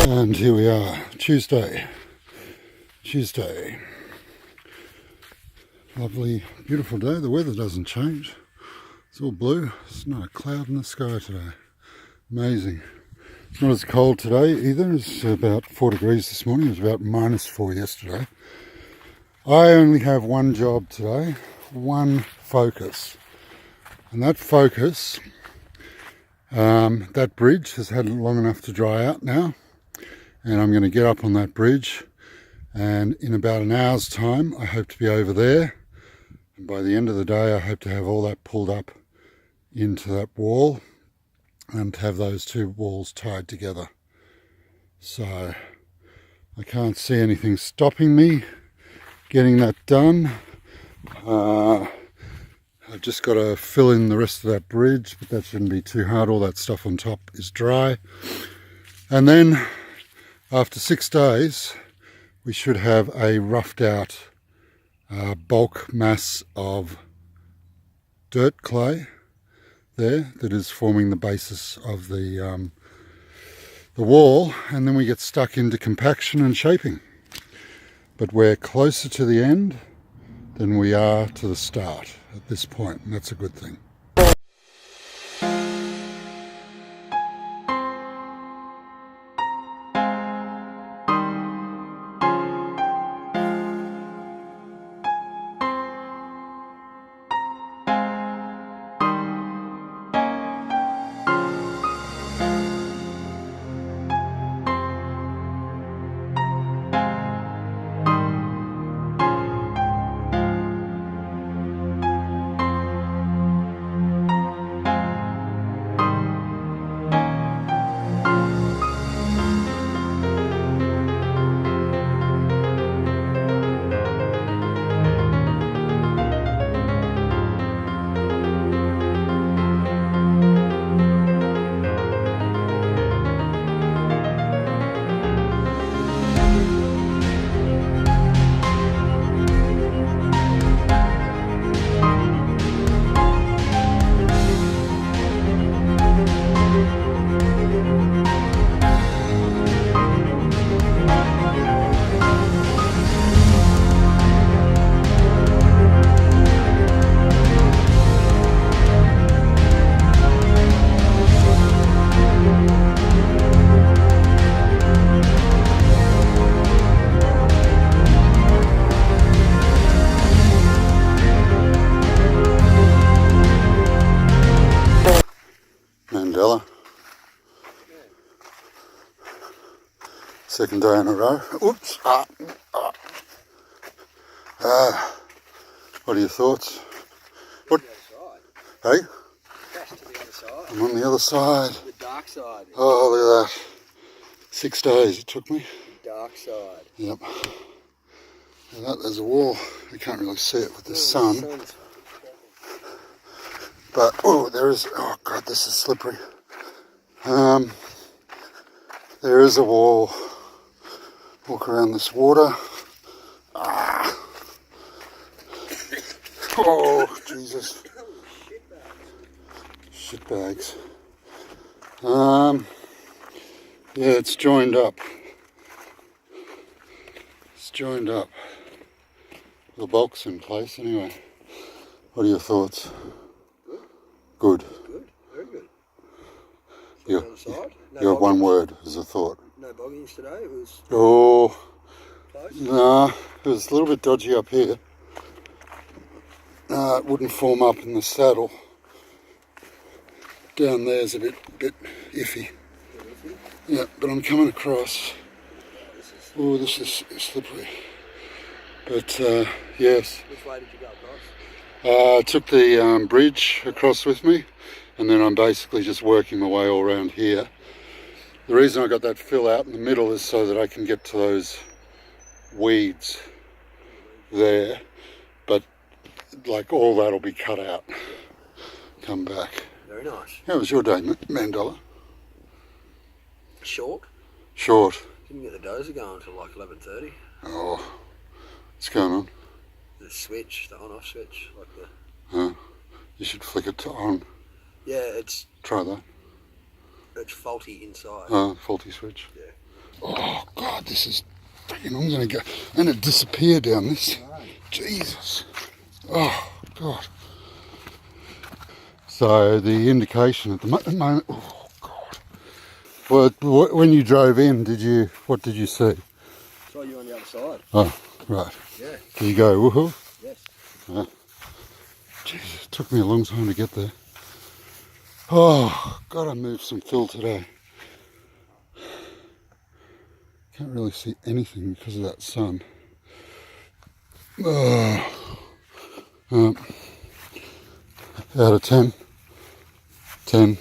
And here we are, Tuesday. Lovely, beautiful day. The weather doesn't change. It's all blue. There's not a cloud in the sky today. Amazing. It's not as cold today either. It's about 4 degrees this morning. It was about -4 yesterday. I only have one job today, one focus. And that focus, that bridge has had long enough to dry out now. And I'm going to get up on that bridge, and in about an hour's time I hope to be over there, and by the end of the day I hope to have all that pulled up into that wall and have those two walls tied together. So I can't see anything stopping me getting that done. I've just got to fill in the rest of that bridge, but that shouldn't be too hard. All that stuff on top is dry, and then after 6 days, we should have a roughed out bulk mass of dirt clay there that is forming the basis of the wall, and then we get stuck into compaction and shaping. But we're closer to the end than we are to the start at this point, and that's a good thing. Mandela. Second day in a row. Oops. What are your thoughts? What? Hey? I'm on the other side. The dark side. Oh, look at that. 6 days it took me. The dark side. Yep. There's a wall. You can't really see it with the sun. But, oh, there is, oh God, this is slippery. There is a wall. Walk around this water. Oh, Jesus. Shitbags. Yeah, it's joined up. It's joined up. The bulk's in place anyway. What are your thoughts? Good. Good, very good. You have one word as a thought. No boggings today, it was close? Nah, it was a little bit dodgy up here. It wouldn't form up in the saddle. Down there's a bit iffy. Yeah, but I'm coming across. Oh, this is slippery. But yes. Which way did you go across? I took the bridge across with me, and then I'm basically just working my way all around here. The reason I got that fill out in the middle is so that I can get to those weeds there, but like all that'll be cut out. Come back. Very nice. How was your day, Mandela? Short. Didn't get the dozer going until like 11:30. Oh, what's going on? The switch, the on-off switch, like the... You should flick it to on. Yeah, it's... Try that. It's faulty inside. Faulty switch. Yeah. Oh God, this is freaking, I'm gonna disappear down this. Jesus. Oh God. So the indication at the moment, oh God. Well, when you drove in, what did you see? Saw you on the other side. Oh, right. Yeah. Did you go woohoo? Yes. Jesus, it took me a long time to get there. Oh, gotta move some fill today. Can't really see anything because of that sun. Oh. Out of 10. 10.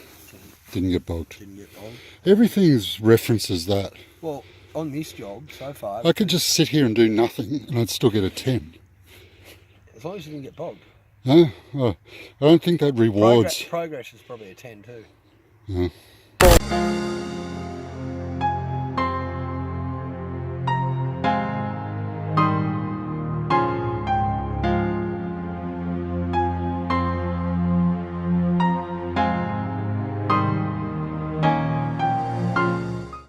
Didn't get bogged. Didn't get bogged. Everything's references that. Well, on this job so far, I could just sit here and do nothing and I'd still get a 10. as long as you didn't get bogged. No? Oh, I don't think that rewards. Progress is probably a 10 too. Yeah.